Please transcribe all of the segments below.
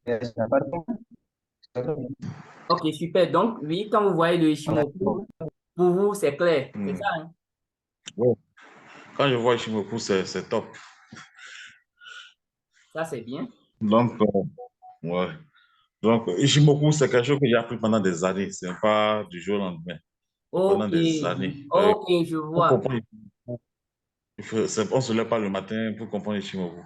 Ça n'a pas de problème. Ok, super. Donc, oui, quand vous voyez le Ishimoku, pour vous, c'est clair. C'est ça, Hmm. hein? Ouais. Quand je vois Ishimoku, c'est top. Ça, c'est bien. Donc, ouais. Donc, Ishimoku, c'est quelque chose que j'ai appris pendant des années. C'est pas du jour au lendemain. C'est pendant Ok, des années. ok, je Pour vois. comprendre Ishimoku, on ne se lève pas le matin pour comprendre Ishimoku.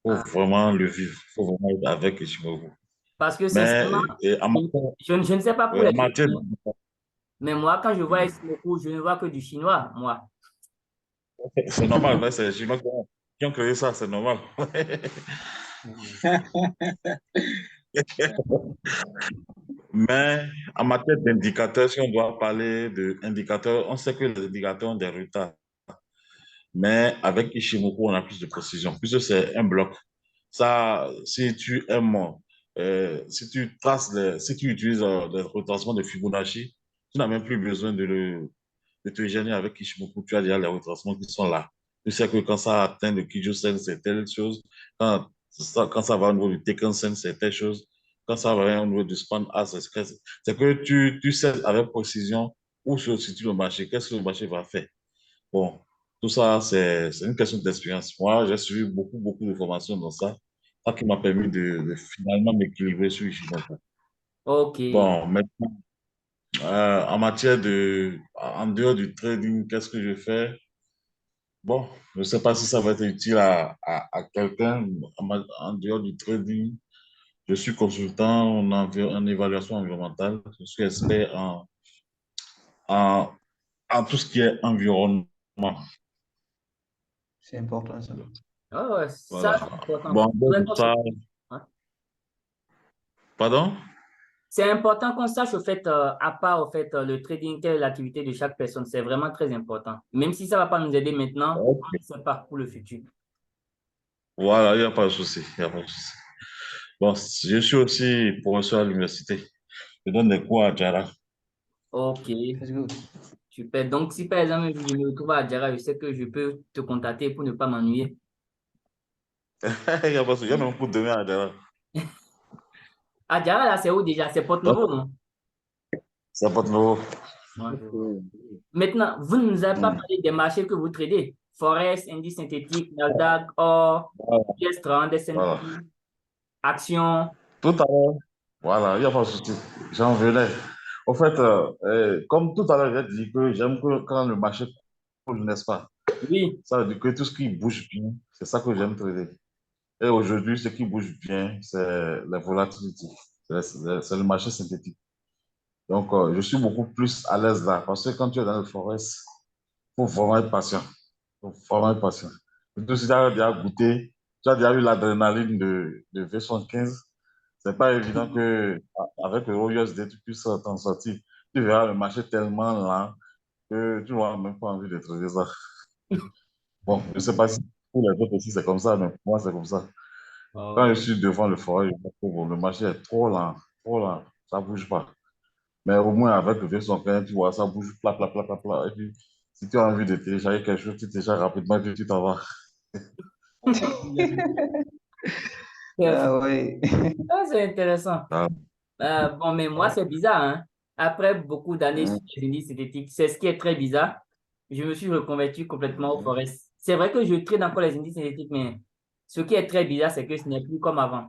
Il faut Ah, vraiment le vivre. Il faut vraiment être avec Ishimoku. parce que sincèrement, Mais je, je ne sais pas pour les en autres, matière, mais moi, quand je vois Ishimoku, je ne vois que du chinois, moi. c'est normal, mais c'est les Chinois qui ont créé ça, c'est normal. Mais en matière d'indicateurs, si on doit parler d'indicateurs, on sait que les indicateurs ont des retards. Mais avec Ishimoku, on a plus de précision, puisque c'est un bloc. Ça, si tu aimes, si tu traces, si tu utilises les retracements de Fibonacci, tu n'as même plus besoin de te gêner avec Ishimoku. Tu as déjà les retracements qui sont là. Tu sais que quand ça atteint le Kijōsen, c'est telle chose. Quand ça va au niveau du Tekkensen, c'est telle chose. Quand ça va au niveau du Span A, c'est que tu sais avec précision où se situe le marché, qu'est-ce que le marché va faire. Bon, tout ça, c'est une question d'expérience. Moi, j'ai suivi beaucoup de formations dans ça, ça qui m'a permis de finalement m'équilibrer sur Ishimoku. Ok. Bon, maintenant, en matière en dehors du trading, qu'est-ce que je fais? Bon, je ne sais pas si ça va être utile à quelqu'un. En dehors du trading, je suis consultant en évaluation environnementale. Je suis expert en, en tout ce qui est environnement. C'est important, ça. Ah ouais, ça, Voilà. c'est important. Bon, en dehors Faudrait de qu'on se- ça, hein. pardon? C'est important qu'on sache, au fait, à part, au fait, le trading, quelle est l'activité de chaque personne. C'est vraiment très important. Même si ça ne va pas nous aider maintenant, on ne sait pas pour le futur. Voilà, il n'y a pas de souci. Il y a pas de souci. Bon, je suis aussi professeur à l'université. Je donne des cours à Djara. Ok, That's good. super. Donc, si par exemple, je me retrouve à Djara, je sais que je peux te contacter pour ne pas m'ennuyer. Il n'y a pas de souci. Il y a même un cours demain à Djara. À Djara, là, c'est où déjà? C'est Donc, Porte-Nouveau, non? ça pas de nouveau. Ouais, je vois. Maintenant, vous ne nous avez pas Hmm. parlé des marchés que vous tradez. Forex, indice synthétique, Nasdaq, or, Voilà. US30, S&P, Voilà. actions. Tout à l'heure, voilà, il n'y a pas de souci. J'en venais. Au fait, comme tout à l'heure, j'ai dit que j'aime que quand le marché coule, n'est-ce pas? Oui. Ça veut dire que tout ce qui bouge bien, c'est ça que j'aime trader. Et aujourd'hui, ce qui bouge bien, c'est la volatilité. C'est le marché synthétique. Donc, je suis beaucoup plus à l'aise là. Parce que quand tu es dans le forest, il faut vraiment être patient. Il faut vraiment être patient. Surtout si tu as déjà goûté, tu as déjà eu l'adrénaline de V75. C'est pas évident que avec le OUSD, tu puisses t'en sortir. Tu verras le marché tellement lent que tu n'auras même pas envie de traiter ça. Bon, je ne sais pas si pour les autres aussi c'est comme ça, mais pour moi c'est comme ça. Quand je Oh. suis devant le forêt, je trouve que le marché est trop lent, ça ne bouge pas. Mais au moins avec le V115, tu vois, ça bouge, plat, plat, plat, plat, plat. Et puis, si tu as envie de télécharger quelque chose, tu télécharges rapidement et puis tu t'en vas. Ah ouais. Ça, c'est intéressant. Ah, Bon, mais moi, c'est bizarre, hein. Après beaucoup d'années sur hum, les indices synthétiques, c'est ce qui est très bizarre. Je me suis reconverti complètement au hum, forest. C'est vrai que je trade encore les indices synthétiques, mais ce qui est très bizarre, c'est que ce n'est plus comme avant.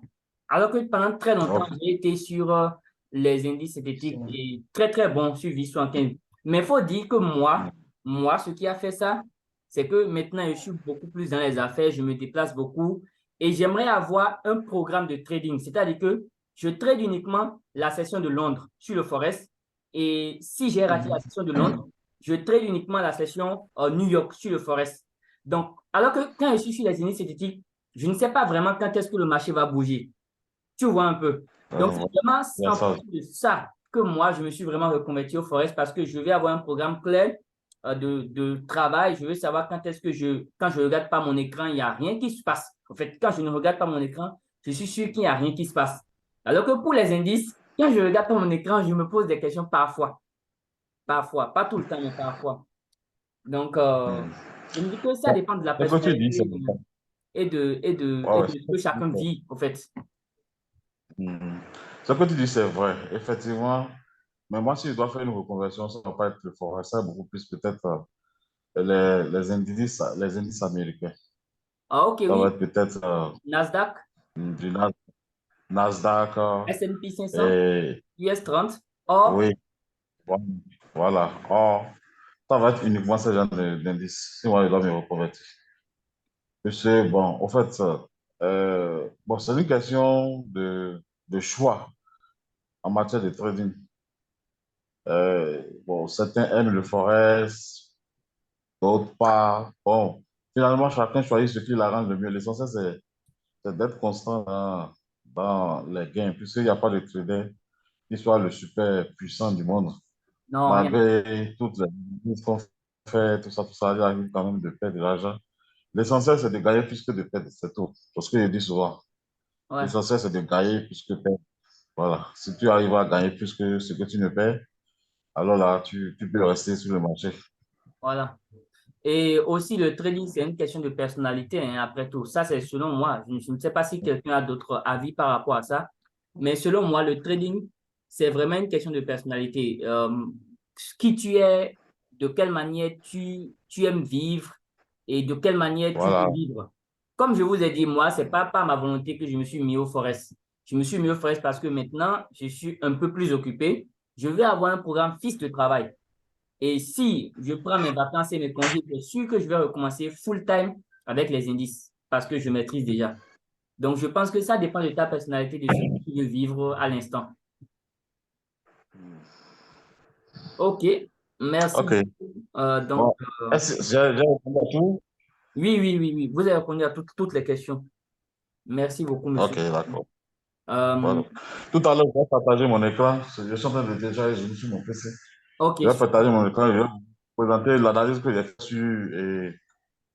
Alors que pendant très longtemps, ok. j'ai été sur les indices synthétiques et très, très bon sur VIX 75. Mais il faut dire que Hum, moi, ce qui a fait ça, c'est que maintenant, je suis beaucoup plus dans les affaires, je me déplace beaucoup et j'aimerais avoir un programme de trading. C'est-à-dire que je trade uniquement la session de Londres sur le Forex. Et si j'ai raté la Mhm. session de Londres, je trade uniquement la session New York sur le Forex. Donc, alors que quand je suis sur les indices synthétiques, je ne sais pas vraiment quand est-ce que le marché va bouger. Tu vois un peu. Donc, c'est ouais, vraiment il y a en ça. fonction de ça que moi, je me suis vraiment reconverti au Forex parce que je vais avoir un programme clair de travail. Je veux savoir quand est-ce que quand je ne regarde pas mon écran, il n'y a rien qui se passe. En fait, quand je ne regarde pas mon écran, je suis sûr qu'il n'y a rien qui se passe. Alors que pour les indices, quand je regarde pas mon écran, je me pose des questions parfois. Parfois. Pas tout le temps, mais parfois. Donc, Hum. je me dis que ça Bon, dépend de la ce que tu dis, c'est personnalité bon. et Ouais, de ouais, ce que chacun vit, en fait. Hmm. Ce que tu dis, c'est vrai, effectivement. Mais moi, si je dois faire une reconversion, ça ne va pas être le forêt, ça va beaucoup plus peut-être les indices américains. Ah, ok, Ça va oui. être peut-être Nasdaq, du Nasdaq. S&P 500, Et US 30. Or, oui, voilà. Voilà. Or, ça va être uniquement ce genre d'indices. Si moi, je dois me reconvertir. Monsieur, bon, en fait, bon, c'est une question de choix en matière de trading. Bon, certains aiment le forex, d'autres pas. Bon, finalement, chacun choisit ce qui l'arrange le mieux. L'essentiel, c'est d'être constant dans les gains, puisqu'il n'y a pas de trader qui soit le super puissant du monde. non, rien. Malgré toutes les business qu'on fait, tout ça, il arrive quand même de perdre de l'argent. L'essentiel, c'est de gagner plus que de perdre, c'est tout. C'est ce que je dis souvent. Ouais, L'essentiel, c'est de gagner plus que de perdre. Voilà. Si tu arrives à gagner plus que ce que tu ne perds, alors là, tu peux rester sur le marché. voilà. Et aussi, le trading, c'est une question de personnalité, hein, après tout. Ça, c'est selon moi. Je ne sais pas si quelqu'un a d'autres avis par rapport à ça. Mais selon moi, le trading, c'est vraiment une question de personnalité. Qui tu es, de quelle manière tu aimes vivre et de quelle manière tu veux Voilà. vivre. Comme je vous ai dit, moi, c'est pas par ma volonté que je me suis mis au forest. Je me suis mis au forest parce que maintenant, je suis un peu plus occupé. Je vais avoir un programme fixe de travail. Et si je prends mes vacances et mes congés, c'est sûr que je vais recommencer full-time avec les indices parce que je maîtrise déjà. Donc, je pense que ça dépend de ta personnalité, de ce que tu veux vivre à l'instant. OK, merci OK. beaucoup. Bon. J'ai répondu à tout? Oui, oui, oui, oui. Vous avez répondu à toutes les questions. Merci beaucoup, OK, monsieur. d'accord. Euh, Voilà. Tout à l'heure, je vais partager mon écran. Je suis en train de déjà je sur mon PC. OK, Je vais super. partager mon écran. Je vais vous présenter l'analyse que j'ai faite sur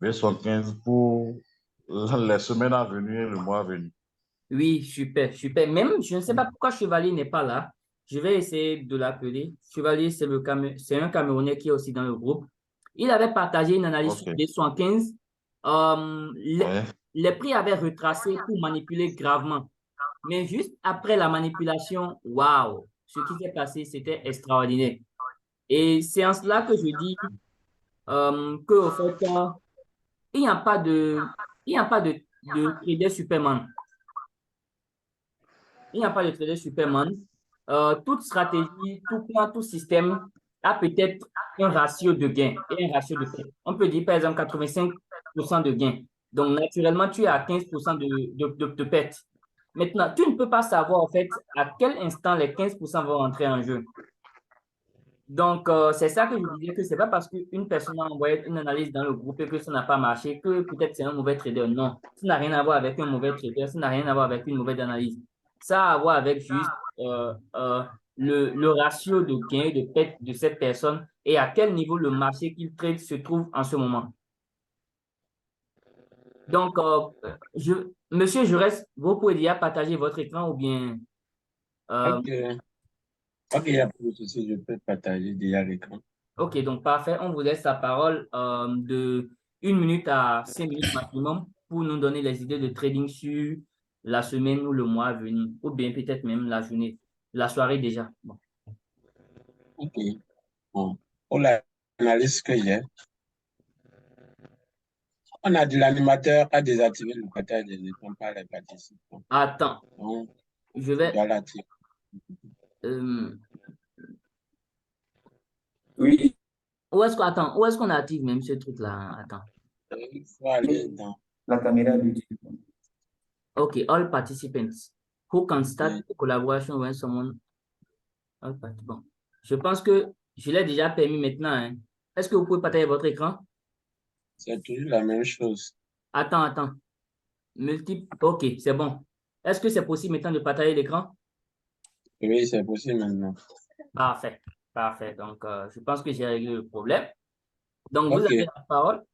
B75 pour les semaines à venir et le mois à venir. Oui, super, super. Même, je ne sais pas pourquoi Chevalier n'est pas là. Je vais essayer de l'appeler. Chevalier, c'est un Camerounais qui est aussi dans le groupe. Il avait partagé une analyse sur OK. B75. Ouais. Les prix avaient retracé pour manipuler gravement. Mais juste après la manipulation, waouh, ce qui s'est passé, c'était extraordinaire. Et c'est en cela que je dis que, au fait, il n'y a pas il n'y a pas de trader Superman. Il n'y a pas de trader Superman. Toute stratégie, tout plan, tout système a peut-être un ratio de gain et un ratio de perte. On peut dire par exemple 85% de gain. Donc, naturellement, tu es à 15% de perte. Maintenant, tu ne peux pas savoir en fait à quel instant les 15% vont rentrer en jeu. Donc, c'est ça que je disais que c'est pas parce qu'une personne a envoyé une analyse dans le groupe et que ça n'a pas marché que peut-être c'est un mauvais trader. Non, ça n'a rien à voir avec un mauvais trader, ça n'a rien à voir avec une mauvaise analyse. Ça a à voir avec juste le ratio de gain et de perte de cette personne et à quel niveau le marché qu'il trade se trouve en ce moment. Donc, monsieur, je reste, vous pouvez déjà partager votre écran ou bien. euh, Ok, ok, il n'y a pas de souci, je peux partager déjà l'écran. Ok, donc parfait. On vous laisse la parole de 1 minute à 5 minutes maximum pour nous donner les idées de trading sur la semaine ou le mois à venir, ou bien peut-être même la journée, la soirée déjà. Bon. Ok, bon. Pour l'analyse que j'ai, on a dit l'animateur a désactivé le partage des écrans par les participants. Attends, Donc, je tu vais. dois l'activer. euh, Oui, où est-ce qu'on active même ce truc-là? Attends. il faut aller dans La caméra du téléphone. Ok, all participants who can start oui, a collaboration when someone. Bon. Je pense que je l'ai déjà permis maintenant, hein. Est-ce que vous pouvez partager votre écran? c'est toujours la même chose. Attends. Multiple. Ok, c'est bon. Est-ce que c'est possible maintenant de partager l'écran? Oui, c'est possible maintenant. Parfait. Parfait. Donc, je pense que j'ai réglé le problème. Donc, vous Ok, avez la parole.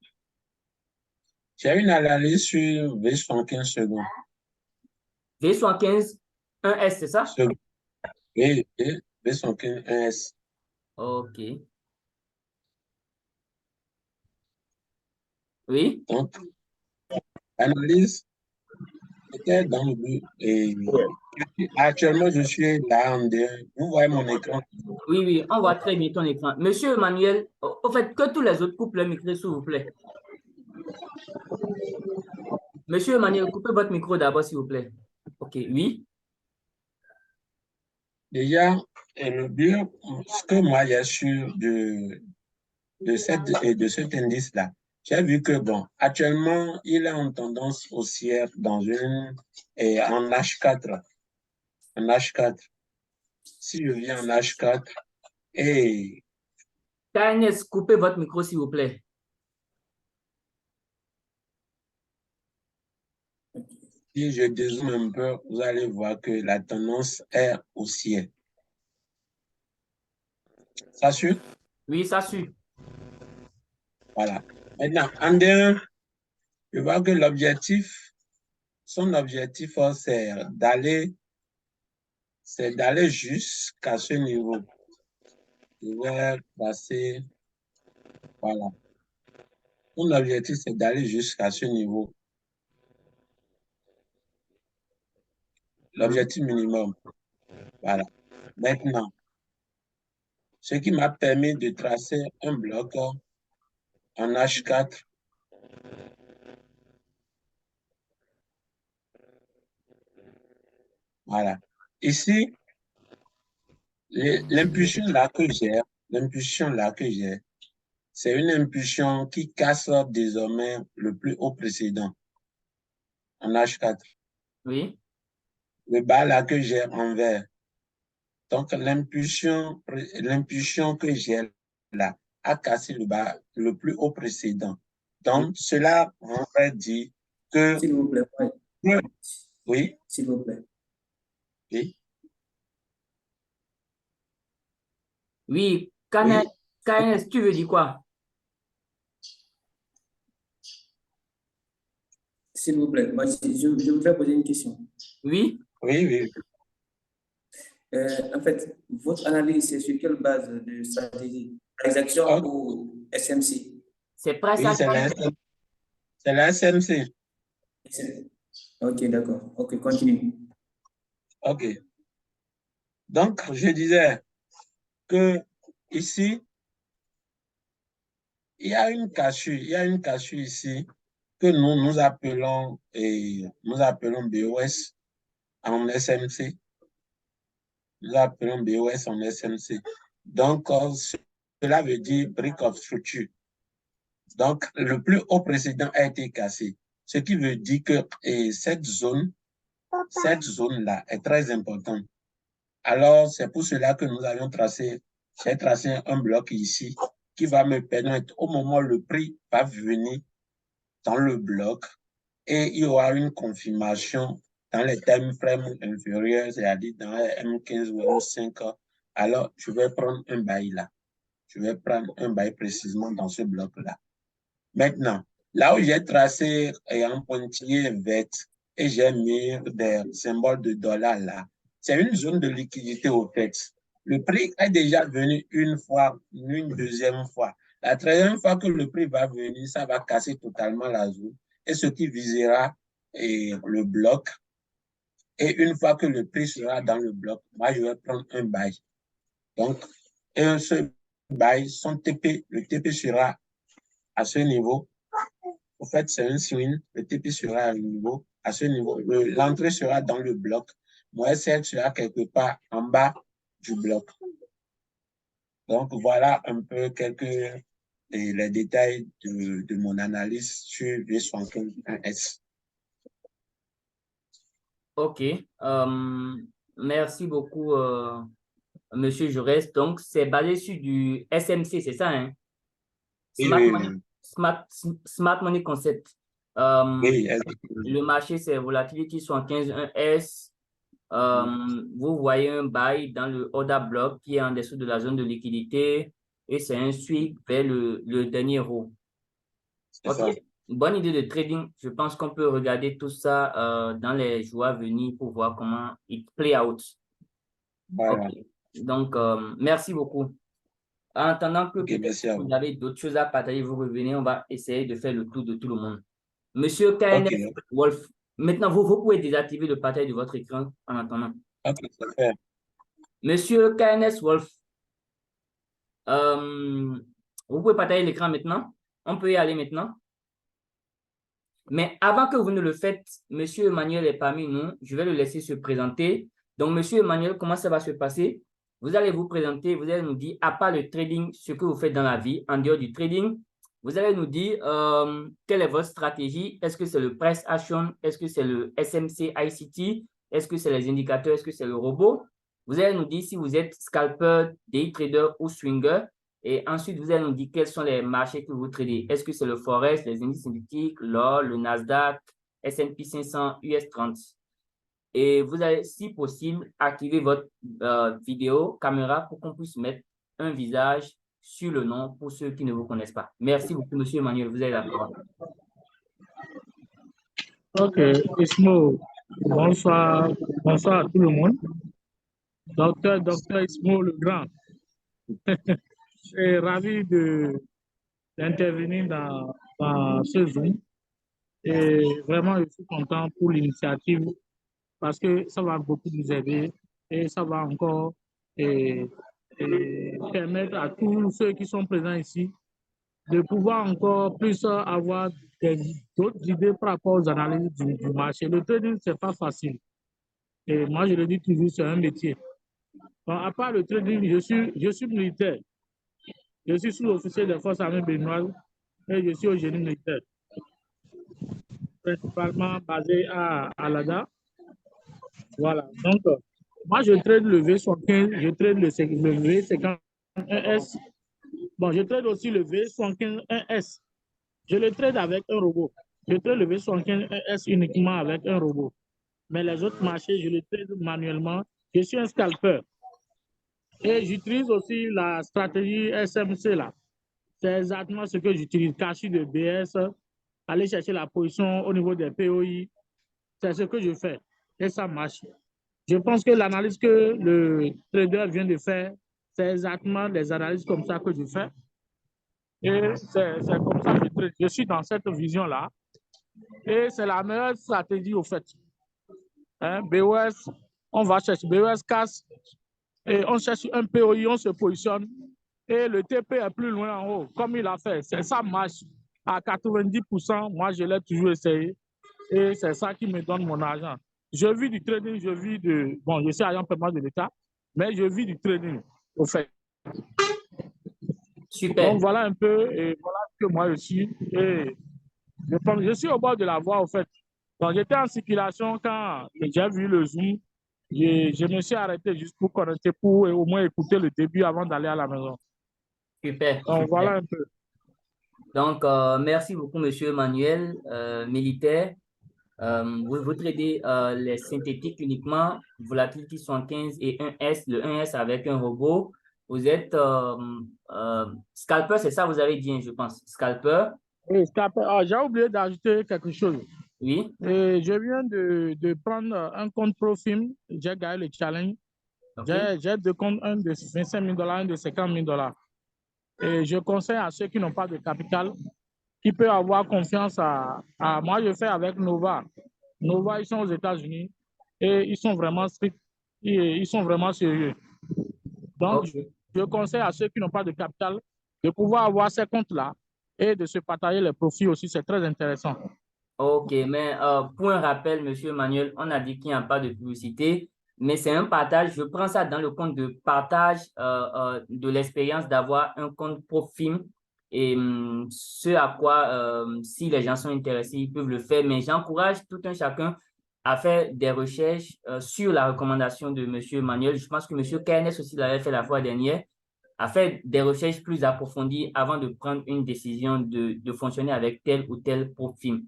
j'ai une analyse sur V75 secondes. V75, 1S, c'est ça? Secondes. Oui, V75 1S. Ok. Oui? Donc, l'analyse était dans le but et Actuellement, je suis là en D1. Vous voyez mon écran? Oui, oui, on voit très bien ton écran. Monsieur Emmanuel, au fait, que tous les autres coupent leur micro, s'il vous plaît. Monsieur Emmanuel, coupez votre micro d'abord, s'il vous plaît. OK, oui. Déjà, le bio, ce que moi j'ai su de cet indice-là, j'ai vu que, bon, actuellement, il est en tendance haussière en H4. En H4. Si je viens en H4, et KNS, coupez votre micro, s'il vous plaît. si je dézoome un peu, vous allez voir que la tendance est haussière. Ça suit? Oui, ça suit. Voilà. Maintenant, en D1, je vois que son objectif, c'est d'aller jusqu'à ce niveau. Je vais passer, voilà. Son objectif, c'est d'aller jusqu'à ce niveau. L'objectif minimum. Voilà. Maintenant, ce qui m'a permis de tracer un bloc en H4. Voilà. Ici, l'impulsion là que j'ai, c'est une impulsion qui casse désormais le plus haut précédent en H4. Oui. Le bas là que j'ai en vert. Donc, l'impulsion que j'ai là a cassé le plus haut précédent. Donc, cela voudrait dire que... S'il vous plaît. Oui. S'il vous plaît. Oui. Oui, Oui. KNS, tu veux dire quoi? S'il vous plaît, moi, je voudrais poser une question. Oui. Oui, oui. En fait, votre analyse, c'est sur quelle base de stratégie? Transaction ou SMC? C'est presque Oui, c'est la SMC. Ok, d'accord. Ok, continue. Ok. Donc, je disais que ici, il y a une cassure ici que nous appelons BOS en SMC. Nous appelons BOS en SMC. Donc, cela veut dire Break of Structure. Donc, le plus haut précédent a été cassé. Ce qui veut dire que cette zone-là est très importante. Alors, c'est pour cela que j'ai tracé un bloc ici qui va me permettre, au moment où le prix va venir dans le bloc, et il y aura une confirmation dans les time frames inférieurs, c'est-à-dire dans les M15 ou M5. Alors, je vais prendre un bail là. Je vais prendre un bail précisément dans ce bloc-là. Maintenant, là où j'ai tracé en pointillé vert et j'ai mis des symboles de dollars là, c'est une zone de liquidité au fait. Le prix est déjà venu une fois, une deuxième fois. La troisième fois que le prix va venir, ça va casser totalement la zone et ce qui visera le bloc. Et une fois que le prix sera dans le bloc, moi, je vais prendre un bail. Donc, ce bail, le TP sera à ce niveau. En fait, c'est un swing. Le TP sera à ce niveau. L'entrée sera dans le bloc. Mon SL sera quelque part en bas du bloc. Donc, voilà un peu les détails de mon analyse sur V75S. OK. Merci beaucoup, Monsieur Jaurès. Donc, c'est basé sur du SMC, c'est ça, hein? Smart Oui, Money, oui, Smart Money Concept. oui. Le marché, c'est Volatility 75.1S. Vous voyez un buy dans le order block qui est en dessous de la zone de liquidité et c'est un sweep vers le dernier row. C'est ça. OK. Bonne idée de trading. Je pense qu'on peut regarder tout ça dans les jours à venir pour voir comment it play out. Voilà. OK. Donc, merci beaucoup. En attendant que Ok, merci à vous vous. avez d'autres choses à partager, vous revenez, on va essayer de faire le tour de tout le monde. Monsieur KNF Ok. Wolf, Maintenant, vous pouvez désactiver le partage de votre écran en attendant. Ok, c'est fait. Monsieur KNS Wolf, vous pouvez partager l'écran maintenant. On peut y aller maintenant. Mais avant que vous ne le faites, Monsieur Emmanuel est parmi nous. Je vais le laisser se présenter. Donc, Monsieur Emmanuel, comment ça va se passer? Vous allez vous présenter, vous allez nous dire, à part le trading, ce que vous faites dans la vie, en dehors du trading. Vous allez nous dire quelle est votre stratégie. Est-ce que c'est le price action? Est-ce que c'est le SMC ICT? Est-ce que c'est les indicateurs? Est-ce que c'est le robot? Vous allez nous dire si vous êtes scalper, day trader ou swinger. Et ensuite, vous allez nous dire quels sont les marchés que vous tradez. Est-ce que c'est le Forex, les indices synthétiques, l'or, le Nasdaq, S&P 500, US 30. Et vous allez, si possible, activer votre vidéo, caméra pour qu'on puisse mettre un visage sur le nom pour ceux qui ne vous connaissent pas. Merci beaucoup, Monsieur Emmanuel. Vous avez la parole. Ok, Ismo, bonsoir à tout le monde. Docteur Ismo le Grand. Je suis ravi d'intervenir dans ce Zoom. Et vraiment, je suis content pour l'initiative parce que ça va beaucoup nous aider et ça va encore permettre à tous ceux qui sont présents ici de pouvoir encore plus avoir d'autres idées par rapport aux analyses du marché. Le trading, ce n'est pas facile. Et moi, je le dis toujours, c'est un métier. Donc, à part le trading, je suis militaire. Je suis sous-officier des forces armées béninoises et je suis au génie militaire, principalement basé à Alada. Voilà. Donc, moi, je trade le V75, je trade le V51S. Bon, je trade aussi le V75S. Je le trade avec un robot. Je trade le V75S uniquement avec un robot. Mais les autres marchés, je les trade manuellement. Je suis un scalper. Et j'utilise aussi la stratégie SMC là. C'est exactement ce que j'utilise. Cacher de BS, aller chercher la position au niveau des POI. C'est ce que je fais. Et ça marche. Je pense que l'analyse que le trader vient de faire, c'est exactement des analyses comme ça que je fais. Et c'est comme ça que je trade. Je suis dans cette vision-là. Et c'est la meilleure stratégie au fait. Hein, BOS, on va chercher BOS casse. Et on cherche un POI, on se positionne. Et le TP est plus loin en haut, comme il a fait. Ça marche à 90%. Moi, je l'ai toujours essayé. Et c'est ça qui me donne mon argent. Je vis du trading, je vis de... Bon, je suis agent paiement de l'État, mais je vis du trading, au fait. Super. Donc, voilà un peu, et voilà ce que moi je suis. Et je suis au bord de la voie, au fait. Donc, j'étais en circulation quand j'ai vu le Zoom. Je me suis arrêté juste pour connecter, pour au moins écouter le début avant d'aller à la maison. Super. Donc, super. voilà un peu. Donc, merci beaucoup, Monsieur Emmanuel, militaire. Vous tradez les synthétiques uniquement, Volatility 75 et 1S, le 1S avec un robot. Vous êtes scalper, c'est ça, vous avez dit, hein, je pense. Scalper. Oui, scalper. Ah, j'ai oublié d'ajouter quelque chose. Oui. Et je viens de prendre un compte Profim. J'ai gagné le challenge. Okay. J'ai deux comptes, un de 25 000 $, un de 50 000 $. Et je conseille à ceux qui n'ont pas de capital, qui peuvent avoir confiance à moi, je fais avec Nova. Nova, ils sont aux États-Unis et ils sont vraiment stricts, ils sont vraiment sérieux. Donc, okay, je conseille à ceux qui n'ont pas de capital de pouvoir avoir ces comptes-là et de se partager les profits aussi. C'est très intéressant. OK, mais pour un rappel, Monsieur Emmanuel, on a dit qu'il n'y a pas de publicité, mais c'est un partage. Je prends ça dans le compte de partage de l'expérience d'avoir un compte Profim et ce à quoi, si les gens sont intéressés, ils peuvent le faire. Mais j'encourage tout un chacun à faire des recherches sur la recommandation de Monsieur Emmanuel. Je pense que Monsieur KNS aussi l'avait fait la fois dernière, à faire des recherches plus approfondies avant de prendre une décision de fonctionner avec tel ou tel Profim.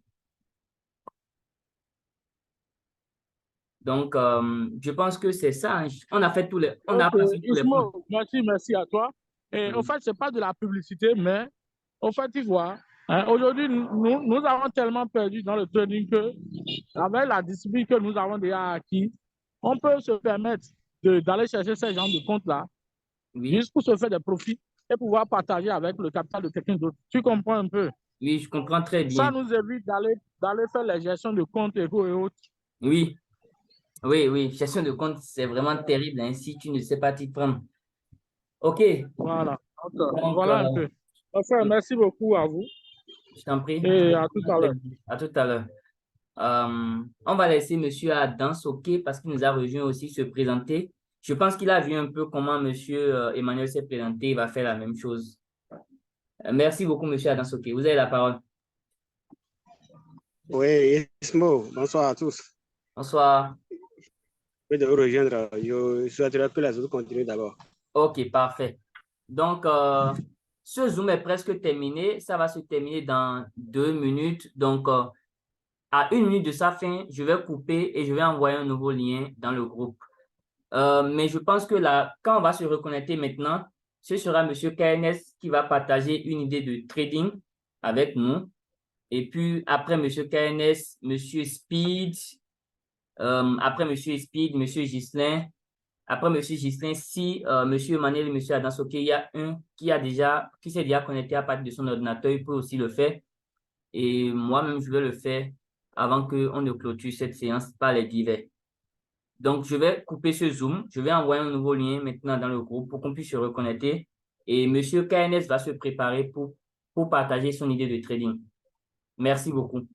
Donc, je pense que c'est ça. On a fait tous les... On a passé tous les points. Merci à toi. Et au fait, ce n'est pas de la publicité, mais au fait, tu vois, hein, aujourd'hui, nous avons tellement perdu dans le trading que, avec la discipline que nous avons déjà acquis, on peut se permettre d'aller chercher ces gens de comptes-là, oui, juste pour se faire des profits et pouvoir partager avec le capital de quelqu'un d'autre. Tu comprends un peu? Oui, je comprends très Ça bien. nous évite d'aller faire la gestion de comptes et autres. Oui, oui, oui. Gestion de compte, c'est vraiment terrible, hein, si tu ne sais pas t'y prendre. OK. Voilà. Donc, Donc, voilà un peu. Enfin, merci beaucoup à vous je t'en prie. et à tout à l'heure. À tout à l'heure. On va laisser Monsieur Adam Soké parce qu'il nous a rejoint aussi se présenter. Je pense qu'il a vu un peu comment Monsieur Emmanuel s'est présenté. Il va faire la même chose. Merci beaucoup, Monsieur Adam Soké. Vous avez la parole. Oui, Ismo, bonsoir à tous. Bonsoir. Je vais de vous rejoindre. Je souhaiterais que les autres continuent d'abord. OK, parfait. Donc, ce Zoom est presque terminé. Ça va se terminer dans 2 minutes. Donc, à 1 minute de sa fin, je vais couper et je vais envoyer un nouveau lien dans le groupe. Mais je pense que là, quand on va se reconnecter maintenant, ce sera M. KNS qui va partager une idée de trading avec nous. Et puis, après M. KNS, M. Speed, après M. Speed, M. Ghislain. Après M. Ghislain, si M. Emmanuel et M. Adansoke, il y a un qui s'est déjà connecté à partir de son ordinateur, il peut aussi le faire. Et moi-même, je vais le faire avant qu'on ne clôture cette séance par les divers. Donc, je vais couper ce Zoom. Je vais envoyer un nouveau lien maintenant dans le groupe pour qu'on puisse se reconnecter. Et M. KNS va se préparer pour partager son idée de trading. Merci beaucoup.